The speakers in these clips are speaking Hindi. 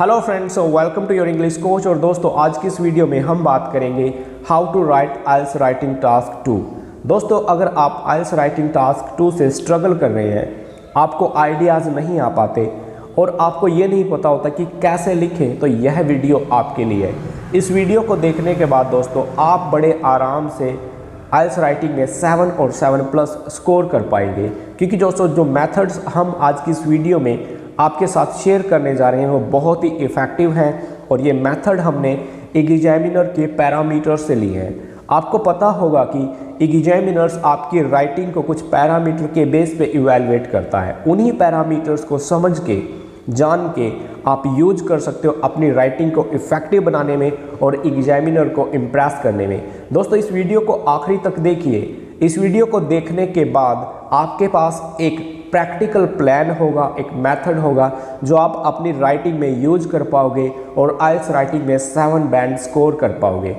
Hello friends, welcome to your English coach. और दोस्तों, आज की इस वीडियो में हम बात करेंगे how to write IELTS writing task 2। दोस्तों, अगर आप आइल्स राइटिंग टास्क 2 से स्ट्रगल कर रहे हैं, आपको आइडियाज़ नहीं आ पाते और आपको ये नहीं पता होता कि कैसे लिखें, तो यह वीडियो आपके लिए है। इस वीडियो को देखने के बाद दोस्तों, आप बड़े आराम से आइल्स राइटिंग में 7 और 7+ स्कोर कर पाएंगे, क्योंकि दोस्तों जो मेथड्स हम आज की इस वीडियो में आपके साथ शेयर करने जा रहे हैं वो बहुत ही इफ़ेक्टिव हैं और ये मेथड हमने एग्जामिनर के पैरामीटर्स से लिए हैं। आपको पता होगा कि एग्जामिनर्स आपकी राइटिंग को कुछ पैरामीटर के बेस पे इवैल्यूएट करता है। उन्हीं पैरामीटर्स को समझ के, जान के आप यूज कर सकते हो अपनी राइटिंग को इफ़ेक्टिव बनाने में और एग्जामिनर को इम्प्रेस करने में। दोस्तों, इस वीडियो को आखिरी तक देखिए। इस वीडियो को देखने के बाद आपके पास एक प्रैक्टिकल प्लान होगा, एक मेथड होगा जो आप अपनी राइटिंग में यूज कर पाओगे और आइल्स राइटिंग में 7 बैंड स्कोर कर पाओगे।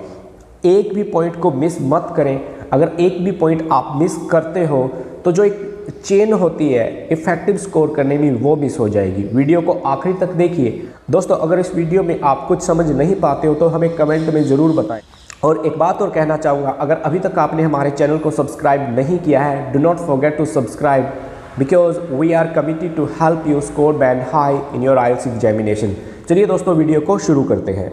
एक भी पॉइंट को मिस मत करें। अगर एक भी पॉइंट आप मिस करते हो तो जो एक चेन होती है इफेक्टिव स्कोर करने में, वो मिस हो जाएगी। वीडियो को आखिरी तक देखिए। दोस्तों, अगर इस वीडियो में आप कुछ समझ नहीं पाते हो तो हमें कमेंट में ज़रूर बताएं। और एक बात और कहना चाहूँगा, अगर अभी तक आपने हमारे चैनल को सब्सक्राइब नहीं किया है, do not forget to subscribe because we are committed to help you score band high in your IELTS examination। चलिए दोस्तों, वीडियो को शुरू करते हैं।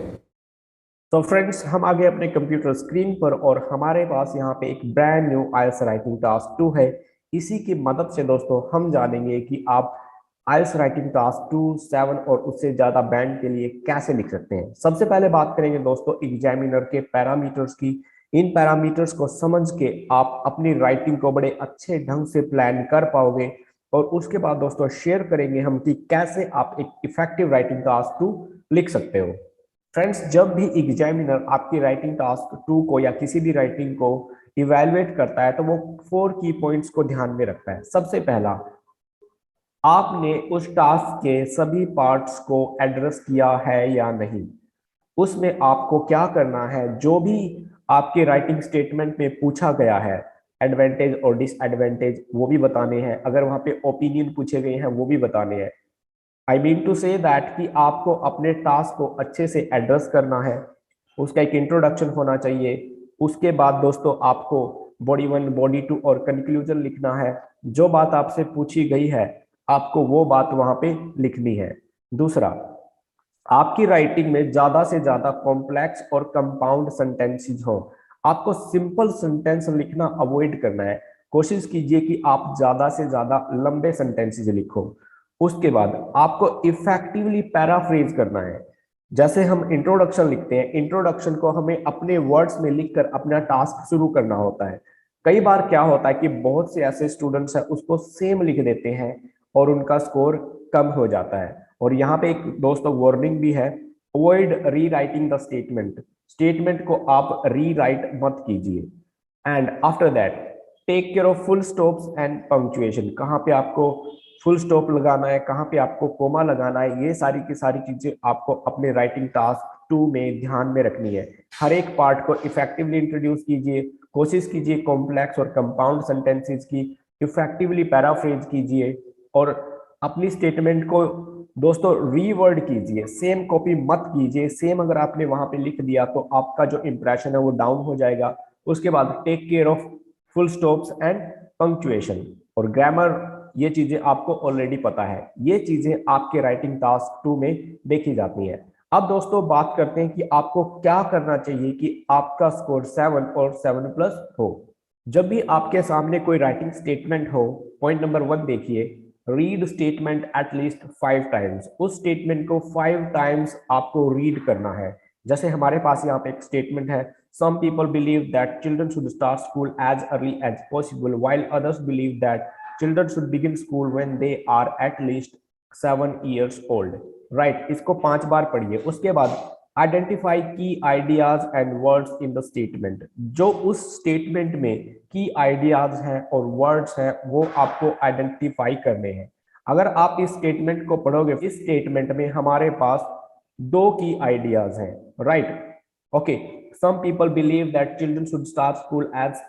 तो फ्रेंड्स, हम आ गए अपने कंप्यूटर स्क्रीन पर और हमारे पास यहाँ पे एक ब्रांड न्यू आइल्स राइटिंग टास्क 2 है। इसी की मदद से दोस्तों हम जानेंगे कि आप आइल्स राइटिंग टास्क 2, 7 और उससे ज़्यादा बैंड के लिए कैसे लिख सकते हैं। सबसे पहले बात करेंगे दोस्तों एग्जामिनर के पैरामीटर्स की। इन पैरामीटर्स को समझ के आप अपनी राइटिंग को बड़े अच्छे ढंग से प्लान कर पाओगे और उसके बाद दोस्तों शेयर करेंगे हम कि कैसे आप एक इफेक्टिव राइटिंग टास्क 2 लिख सकते हो। फ्रेंड्स, जब भी एग्जामिनर आपकी राइटिंग टास्क 2 को या किसी भी राइटिंग को इवैल्यूएट करता है तो वो 4 की पॉइंट्स को ध्यान में रखता है। सबसे पहला, आपने उस टास्क के सभी पार्ट्स को एड्रेस किया है या नहीं। उसमें आपको क्या करना है, जो भी आपके राइटिंग स्टेटमेंट में पूछा गया है, एडवांटेज और डिसएडवांटेज वो भी बताने हैं। अगर वहां पे ओपिनियन पूछे गए हैं वो भी बताने हैं। I mean to say that कि आपको अपने टास्क को अच्छे से एड्रेस करना है। उसका एक इंट्रोडक्शन होना चाहिए। उसके बाद दोस्तों आपको बॉडी 1, बॉडी 2 और कंक्लूजन लिखना है। जो बात आपसे पूछी गई है आपको वो बात वहां पे लिखनी है। दूसरा, आपकी राइटिंग में ज्यादा से ज्यादा कॉम्प्लेक्स और कंपाउंड सेंटेंसेस हो। आपको सिंपल सेंटेंस लिखना अवॉइड करना है। कोशिश कीजिए कि आप ज्यादा से ज्यादा लंबे सेंटेंसेस लिखो। उसके बाद आपको इफेक्टिवली पैराफ्रेज करना है। जैसे हम इंट्रोडक्शन लिखते हैं, इंट्रोडक्शन को हमें अपने वर्ड्स में लिखकर अपना टास्क शुरू करना होता है। कई बार क्या होता है कि बहुत से ऐसे स्टूडेंट्स हैं उसको सेम लिख देते हैं और उनका स्कोर कम हो जाता है। और यहाँ पे एक दोस्तों वार्निंग भी है, avoid rewriting the statement. Statement को आप रीराइट मत कीजिए। And after that take care of full stops and punctuation. कहाँ पे आपको फुल स्टॉप लगाना है, कहाँ पे आपको कोमा लगाना है, ये सारी की सारी चीजें आपको अपने राइटिंग टास्क 2 में ध्यान में रखनी है। हर एक पार्ट को इफेक्टिवली इंट्रोड्यूस कीजिए। कोशिश कीजिए कॉम्प्लेक्स और कंपाउंड सेंटेंसेस की इफेक्टिवली पैराफ्रेज कीजिए और अपनी स्टेटमेंट को दोस्तों रीवर्ड कीजिए। सेम कॉपी मत कीजिए। सेम अगर आपने वहां पे लिख दिया तो आपका जो इंप्रेशन है वो डाउन हो जाएगा। उसके बाद take care of full stops and punctuation और ग्रामर, ये चीजें आपको ऑलरेडी पता है। ये चीजें आपके राइटिंग टास्क 2 में देखी जाती हैं। अब दोस्तों बात करते हैं कि आपको क्या करना चाहिए कि आपका स्कोर 7 और 7+ हो। जब भी आपके सामने कोई राइटिंग स्टेटमेंट हो, पॉइंट नंबर 1 देखिए, read statement at least 5 times. उस स्टेटमेंट को 5 टाइम्स आपको रीड करना है। जैसे हमारे पास यहाँ पे एक स्टेटमेंट है, some people believe that children should start school as early as possible while others believe that children should begin school when they are at least 7 years old। Right, इसको 5 बार पढ़िए। उसके बाद identify key ideas and words in the statement. जो उस स्टेटमेंट में की आइडियाज हैं और वर्ड्स हैं वो आपको आइडेंटिफाई करने हैं। अगर आप इस स्टेटमेंट को पढ़ोगे, इस स्टेटमेंट में हमारे पास 2 की आइडियाज हैं। Right, okay. Some people believe that children should start school as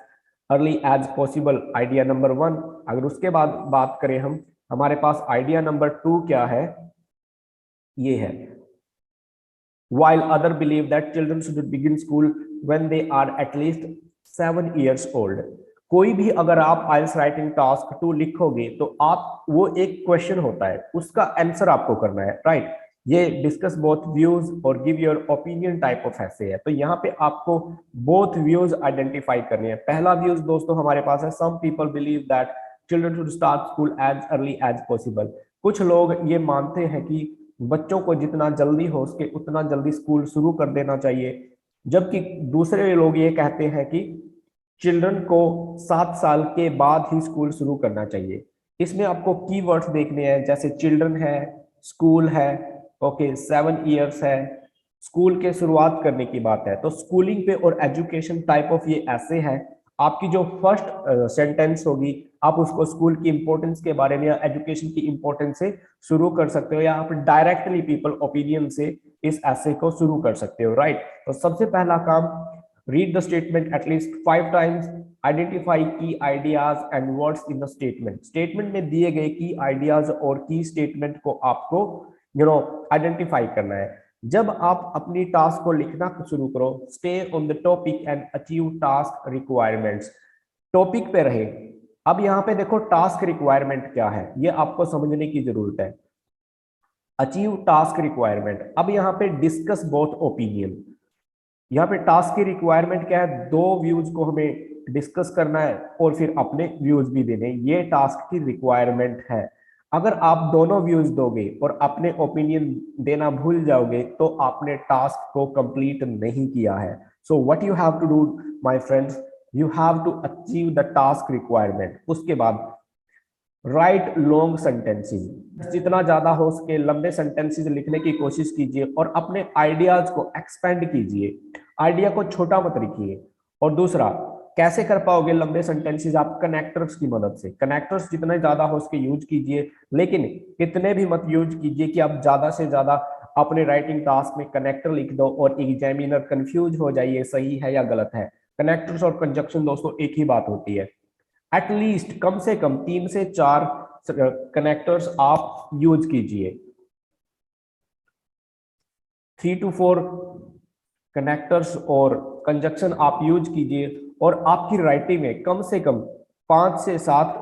early as possible, idea number 1। अगर उसके बाद बात करें हम, हमारे पास आइडिया नंबर 2 क्या है, ये है, while other believe that children should begin school when they are at least 7 years old। कोई भी अगर आप आइल्स राइटिंग टास्क 2 लिखोगे तो आप वो एक क्वेश्चन होता है उसका आंसर आपको करना है, राइट। ये डिस्कस बोथ व्यूज और give your opinion type of ऐसे है, तो यहाँ पे आपको बोथ व्यूज आइडेंटिफाई करने हैं। पहला व्यूज दोस्तों हमारे पास है, some people believe that children should start school as early as possible. कुछ लोग ये मानते हैं कि बच्चों को जितना जल्दी हो सके उतना जल्दी स्कूल शुरू कर देना चाहिए, जबकि दूसरे लोग ये कहते हैं कि चिल्ड्रन को 7 साल के बाद ही स्कूल शुरू करना चाहिए। इसमें आपको कीवर्ड्स देखने हैं, जैसे चिल्ड्रन है, स्कूल है, ओके 7 इयर्स है, स्कूल के शुरुआत करने की बात है। तो स्कूलिंग पे और एजुकेशन टाइप ऑफ ये ऐसे है। आपकी जो फर्स्ट सेंटेंस होगी आप उसको स्कूल की इंपॉर्टेंस के बारे में या एजुकेशन की इंपॉर्टेंस से शुरू कर सकते हो, या आप डायरेक्टली पीपल ओपिनियन से इस ऐसे को शुरू कर सकते हो, राइट। तो सबसे पहला काम, read the statement at least 5 times, identify key ideas and words in the statement. Statement में दिए गए की आइडियाज और की स्टेटमेंट को आपको आइडेंटिफाई करना है। जब आप अपनी टास्क को लिखना शुरू करो, stay on the topic and achieve task requirements. Topic पे रहे। अब यहाँ पे देखो टास्क रिक्वायरमेंट क्या है, ये आपको समझने की जरूरत है। Achieve task requirement. अब यहाँ पे डिस्कस बोथ ओपिनियन। यहाँ पे टास्क की रिक्वायरमेंट क्या है, 2 व्यूज को हमें डिस्कस करना है और फिर अपने व्यूज भी देने, ये टास्क की रिक्वायरमेंट है। अगर आप दोनों व्यूज दोगे और अपने ओपिनियन देना भूल जाओगे तो आपने टास्क को कंप्लीट नहीं किया है। So what you have to do my friends, you have to achieve the task requirement. उसके बाद राइट लॉन्ग सेंटेंसेस, जितना ज्यादा हो सके लंबे सेंटेंसेस लिखने की कोशिश कीजिए और अपने आइडियाज को एक्सपेंड कीजिए, आइडिया को छोटा मत रखिए। और दूसरा, कैसे कर पाओगे लंबे सेंटेंसेस, आप कनेक्टर्स की मदद से। कनेक्टर्स जितना ज्यादा हो सके यूज कीजिए, लेकिन इतने भी मत यूज कीजिए कि आप ज्यादा से ज्यादा अपने राइटिंग टास्क में कनेक्टर लिख दो और एग्जामिनर कंफ्यूज हो जाइए सही है या गलत है। कनेक्टर्स और कंजक्शन दोस्तों एक ही बात होती है। एटलीस्ट कम से कम 3 से 4 कनेक्टर्स आप यूज कीजिए, 3 to 4 कनेक्टर्स और कंजक्शन आप यूज कीजिए। और आपकी राइटिंग में कम से कम 5 से 7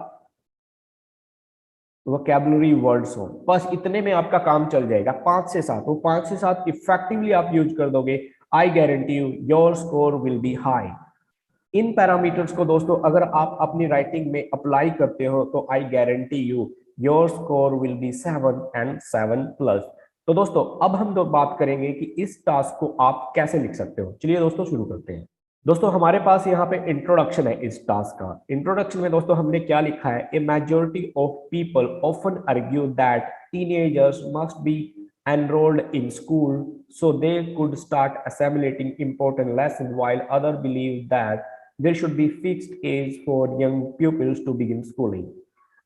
वोकैबुलरी वर्ड्स हो, बस इतने में आपका काम चल जाएगा। 5 से 7, वो 5 से 7 इफेक्टिवली आप यूज कर दोगे, आई guarantee you your score will be high. In parameters को दोस्तों अगर आप अपनी राइटिंग में अप्लाई करते हो तो I guarantee you your score will be 7 and 7+। तो दोस्तों अब हम बात करेंगे कि इस टास्क को आप कैसे लिख सकते हो। चलिए दोस्तों शुरू करते हैं। दोस्तों हमारे पास यहाँ पे इंट्रोडक्शन है इस टास्क का। इंट्रोडक्शन में दोस्तों हमने क्या लिखा है, a majority of people often argue that teenagers must be enrolled in school so they could start assimilating important lessons, while others believe that there should be fixed age for young pupils to begin schooling।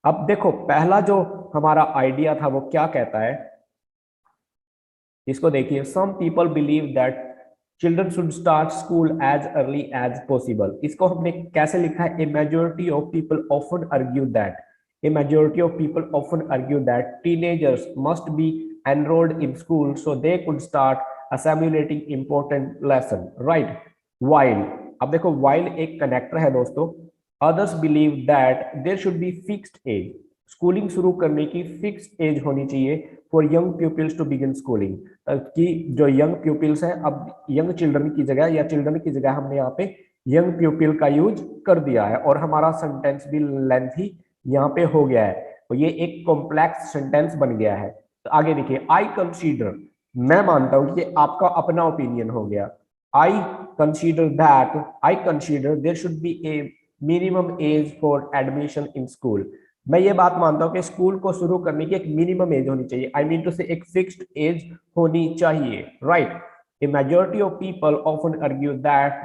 अब देखो पहला जो हमारा आइडिया था वो क्या कहता है, इसको देखिए। Some people believe that children should start school as early as possible. इसको हमने कैसे लिखा है, a majority of people often argue that, a majority of people often argue that teenagers must be enrolled in school so they could start assimilating important lesson, right। while, अब देखो while एक कनेक्टर है दोस्तों। others believe that there should be fixed age, schooling शुरू करने की फिक्स्ड एज होनी चाहिए for young peoples to begin schooling, कि जो यंग पीपल्स हैं, अब यंग चिल्ड्रन की जगह या चिल्ड्रन की जगह हमने यहाँ पे यंग पीपल का यूज कर दिया है और हमारा सेंटेंस भी लेंथी यहाँ पे हो गया है, तो ये एक कॉम्प्लेक्स सेंटेंस बन गया है। तो आगे देखिए, आई कंसीडर, मैं मानता हूं कि ये आपका अपना ओपिनियन हो गया। I consider there should be a minimum age for admission in school. मैं ये बात मानता हूं कि स्कूल को शुरू करने की एक मिनिमम एज होनी चाहिए, आई मीन टू से एक फिक्स्ड एज होनी चाहिए, right. A majority of people often argue that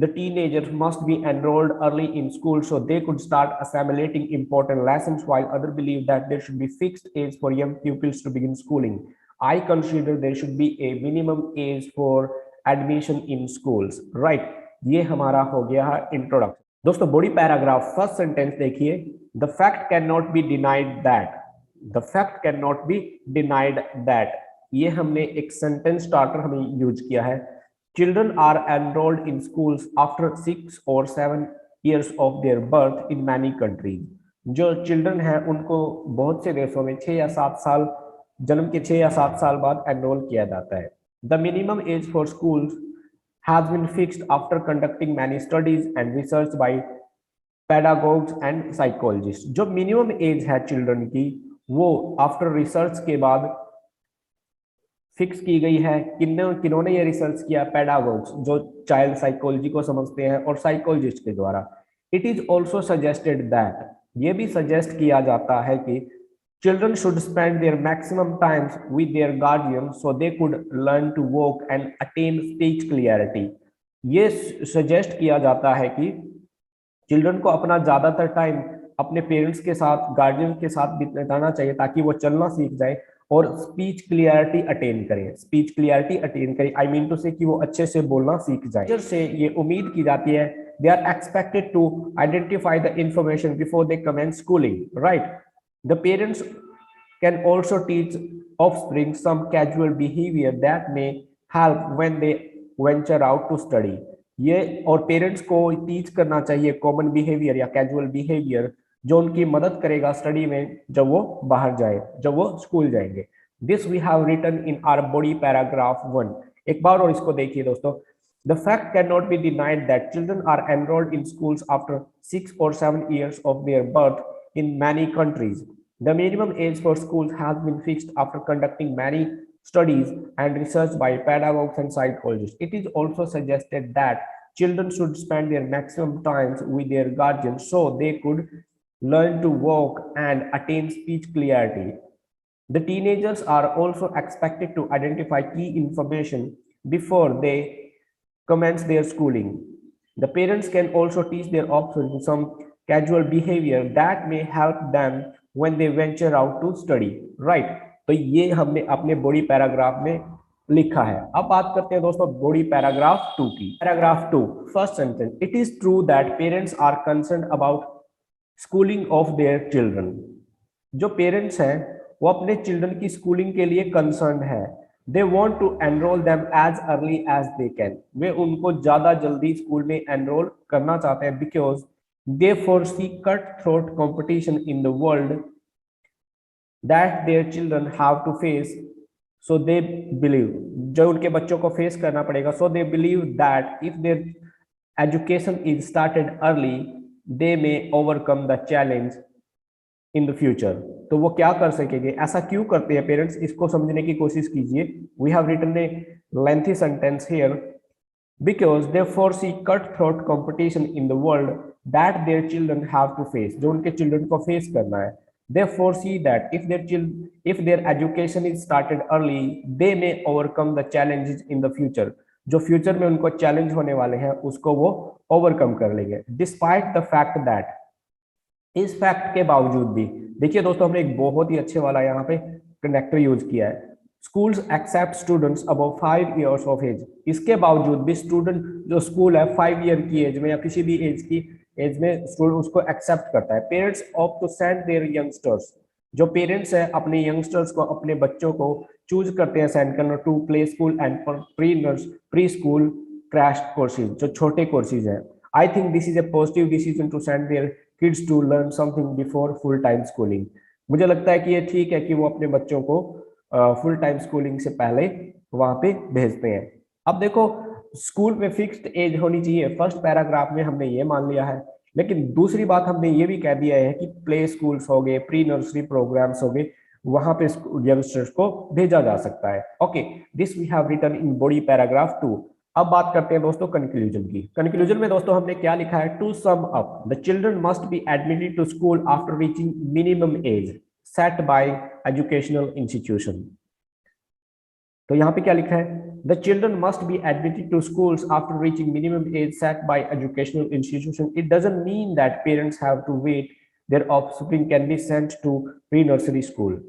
the teenagers must be enrolled early in school so they could start assimilating important lessons, while others believe that there should be fixed age for young pupils to begin schooling। I consider there should be a minimum age for admission in schools, right। ये हमारा हो गया है इंट्रोडक्शन। दोस्तों बॉडी पैराग्राफ फर्स्ट सेंटेंस देखिए, the fact can not be denied that, the fact can not be denied that. ये हमने एक सेंटेंस स्टार्टर हमें यूज किया है। Children are enrolled in schools after 6 or 7 years of their birth in many countries. जो चिल्ड्रन है उनको बहुत से देशों में 6 या 7 साल, जन्म के 6 या 7 साल बाद एनरोल किया जाता है। The minimum age for schools has been fixed after conducting many studies and research by pedagogues and psychologist. जो मिनिमम एज है चिल्ड्रन की वो आफ्टर रिसर्च के बाद फिक्स की गई है। किन्होंने ये रिसर्च किया? पेडागोग्स, जो चाइल्ड साइकोलॉजी को समझते हैं, और साइकोलॉजिस्ट के द्वारा। It is also suggested that, ये भी सजेस्ट किया जाता है कि children should spend their maximum times with their guardian so they could learn to walk and attain speech clarity. ये सजेस्ट किया जाता है कि चिल्ड्रन को अपना ज्यादातर टाइम अपने पेरेंट्स के साथ, गार्जियन के साथ बिताना चाहिए ताकि वो चलना सीख जाए और स्पीच क्लियरिटी अटेन करें। स्पीच क्लियरिटी अटेन करें, आई मीन टू से कि वो अच्छे से बोलना सीख जाए। टीचर से ये उम्मीद की जाती है, they are expected to identify the information before they commence schooling, right. The parents can also teach offspring some casual behaviour that may help when they venture out to study. ये और पेरेंट्स को टीच करना चाहिए कॉमन बिहेवियर या कैजुअल बिहेवियर जो उनकी मदद करेगा स्टडी में जब वो बाहर जाए, जब वो स्कूल जाएंगे। This we have written in our body paragraph 1। एक बार और इसको देखिए दोस्तों। The fact can not be denied that children are enrolled in schools after 6 or 7 years of their birth in many countries. The minimum age for schools has been fixed after conducting many studies and research by pedagogues and psychologists. It is also suggested that children should spend their maximum times with their guardians so they could learn to walk and attain speech clarity. The teenagers are also expected to identify key information before they commence their schooling. The parents can also teach their offspring some casual behavior that may help them when they venture out to study. Right? तो ये हमने अपने बॉडी पैराग्राफ में लिखा है। अब बात करते हैं दोस्तों बॉडी पैराग्राफ 2 की। Paragraph 2, first sentence, it is true that parents are concerned about schooling of their children. जो पेरेंट्स हैं वो अपने चिल्ड्रन की स्कूलिंग के लिए कंसर्न है। They want to enrol them as early as they can. वे उनको ज्यादा जल्दी स्कूल में एनरोल करना चाहते हैं because they foresee cut throat competition in the world that their children have to face. So they believe, जो उनके बच्चों को फेस करना पड़ेगा, so they believe that if their education is started early they may overcome the challenge in the future. तो वो क्या कर सकेंगे? ऐसा क्यों करते हैं पेरेंट्स? इसको समझने की कोशिश कीजिए। We have written a lengthy sentence here, because they foresee cut throat competition in the world that their children have to face. जो उनके चिल्ड्रन को फेस करना है। They foresee that if their education is started early they may overcome the challenges in the future. जो फ्यूचर में उनको चैलेंज होने वाले हैं उसको वो ओवरकम कर लेंगे। डिस्पाइट द फैक्ट दैट, इस फैक्ट के बावजूद भी, देखिए दोस्तों हमने एक बहुत ही अच्छे वाला यहाँ पे कनेक्टर यूज किया है, schools accept students above 5 years of age. इसके बावजूद भी स्टूडेंट, जो स्कूल है 5 year की एज में या किसी भी एज की एज में स्टूडेंट उसको एक्सेप्ट करता है। Parents opt to send their youngsters, जो पेरेंट्स है अपने यंगस्टर्स को, अपने बच्चों को चूज करते हैं सेंड करना to play school and pre school crash courses, जो छोटे कोर्सेज हैं। I think this is a positive decision to send their kids to learn something before full time schooling. मुझे लगता है कि ये ठीक है कि वो अपने बच्चों को फुल टाइम स्कूलिंग से पहले वहां पे भेजते हैं। अब देखो स्कूल में फिक्स्ड एज होनी चाहिए, फर्स्ट पैराग्राफ में हमने ये मान लिया है, लेकिन दूसरी बात हमने ये भी कह दिया है कि प्ले स्कूल्स हो गए, प्री नर्सरी प्रोग्राम्स हो गए, वहां पे यंगस्टर्स को भेजा जा सकता है। Okay, this we have written in body paragraph 2। अब बात करते हैं दोस्तों कंक्लूजन की। कंक्लूजन में दोस्तों हमने क्या लिखा है? To sum up, the children must be admitted to school after reaching minimum age set by educational institution. तो यहाँ पे क्या लिखा है? The children must be admitted to schools after reaching minimum age set by educational institution. It doesn't mean that parents have to wait, their offspring can be sent to pre nursery school.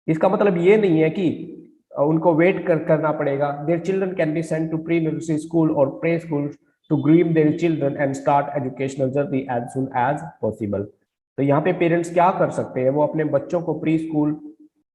इसका मतलब ये नहीं है कि उनको वेट करना पड़ेगा। Their children can be sent to pre nursery school और play school to groom their children and start educational journey as soon as possible. तो यहाँ पे पेरेंट्स क्या कर सकते हैं? वो अपने बच्चों को प्री स्कूल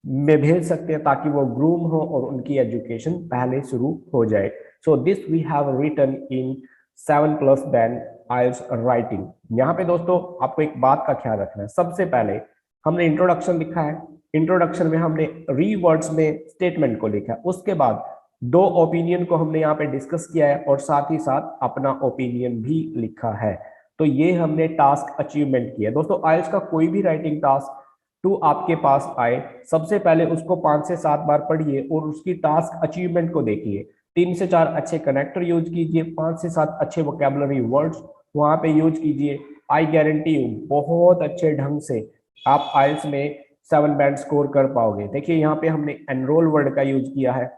में भेज सकते हैं ताकि वो ग्रूम हो और उनकी एजुकेशन पहले शुरू हो जाए। So this we have written in 7+ then IELTS writing. यहाँ पे दोस्तों आपको एक बात का ख्याल रखना है, सबसे पहले हमने इंट्रोडक्शन लिखा है, इंट्रोडक्शन में हमने रीवर्ड्स में स्टेटमेंट को लिखा है, उसके बाद दो ओपिनियन को हमने यहाँ पे डिस्कस किया है और साथ ही साथ अपना ओपिनियन भी लिखा है। तो ये हमने टास्क अचीवमेंट किया। दोस्तों आइल्स का कोई भी राइटिंग टास्क टू आपके पास आए, सबसे पहले उसको 5 से 7 बार पढ़िए और उसकी टास्क अचीवमेंट को देखिए। 3 से 4 अच्छे कनेक्टर यूज कीजिए, 5 से 7 अच्छे वोकेबलरी वर्ड्स वहां पे यूज कीजिए। आई गारंटी यू बहुत अच्छे ढंग से आप आइल्स में 7 बैंड स्कोर कर पाओगे। देखिए यहाँ पे हमने एनरोल वर्ड का यूज किया है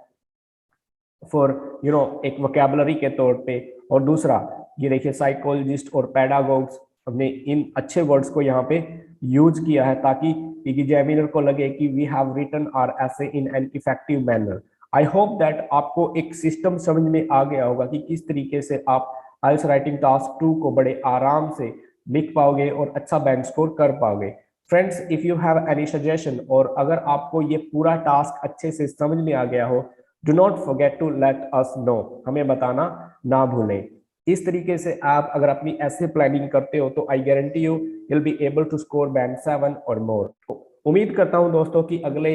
फॉर एक वोकेबलरी के तौर पे, और दूसरा ये देखिए साइकोलॉजिस्ट और पैडागोग्स, हमने इन अच्छे वर्ड्स को यहाँ पे यूज किया है ताकि एग्जामिनर को लगे कि we have written our essay in an effective manner. I hope that आपको एक सिस्टम समझ में आ गया होगा कि किस तरीके से आप आइल्स राइटिंग टास्क 2 को बड़े आराम से लिख पाओगे और अच्छा बैंक स्कोर कर पाओगे। Friends, if you have any suggestion और अगर आपको ये पूरा टास्क अच्छे से समझ में आ गया हो, do not forget to let us know, हमें बताना ना भूलें। इस तरीके से आप अगर अपनी ऐसे प्लानिंग करते हो तो I guarantee you will be able to score band 7 और मोर। उम्मीद करता हूं दोस्तों कि अगले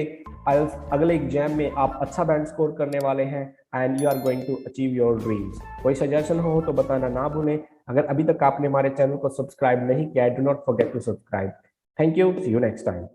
एग्जाम में आप अच्छा बैंड स्कोर करने वाले हैं and you are going to achieve your dreams. कोई सजेशन हो तो बताना ना भूलें। अगर अभी तक आपने हमारे चैनल को सब्सक्राइब नहीं किया है, do not forget to subscribe. Thank you, see you next time.